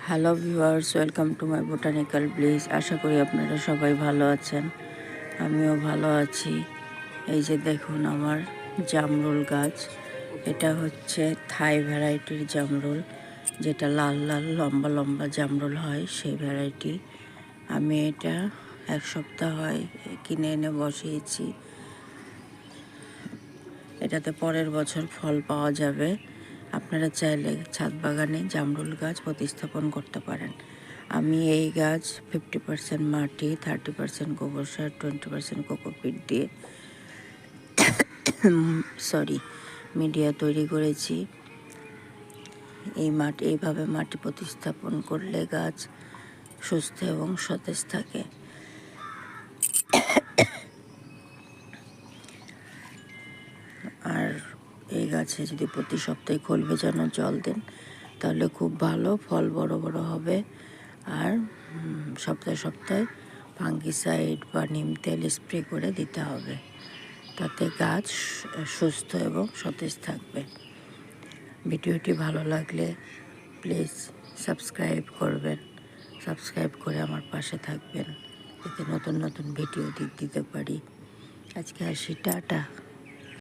Hello viewers, welcome to my botanical bliss. আশা করি আপনারা সবাই ভালো আছেন, আমিও ভালো আছি। এই যে দেখুন আমার জামরুল গাছ, এটা হচ্ছে থাই ভ্যারাইটির জামরুল, যেটা লাল লাল লম্বা লম্বা জামরুল হয়, সেই ভ্যারাইটি। আমি এটা এক সপ্তাহ হয় কিনে এনে বসিয়েছি। এটাতে পরের বছর ফল পাওয়া যাবে। আপনারা চাইলে ছাদ বাগানে জামরুল গাছ প্রতিস্থাপন করতে পারেন। আমি এই গাছ 50% মাটি, 30% গোবর সার, 20% কোকোপিট দিয়ে মিডিয়া তৈরি করেছি। এইভাবে মাটি প্রতিস্থাপন করলে গাছ সুস্থ এবং সতেজ থাকে। আর এই গাছে যদি প্রতি সপ্তাহে খোল ভেজানো জল দেন তাহলে খুব ভালো ফল বড় বড় হবে। আর সপ্তাহে সপ্তাহে ফাঙ্গিসাইড বা নিম তেল স্প্রে করে দিতে হবে, তাতে গাছ সুস্থ এবং সতেজ থাকবে। ভিডিওটি ভালো লাগলে প্লিজ সাবস্ক্রাইব করবেন, সাবস্ক্রাইব করে আমার পাশে থাকবেন, যাতে নতুন নতুন ভিডিও দিতে পারি। আজকে আসি, টাটা।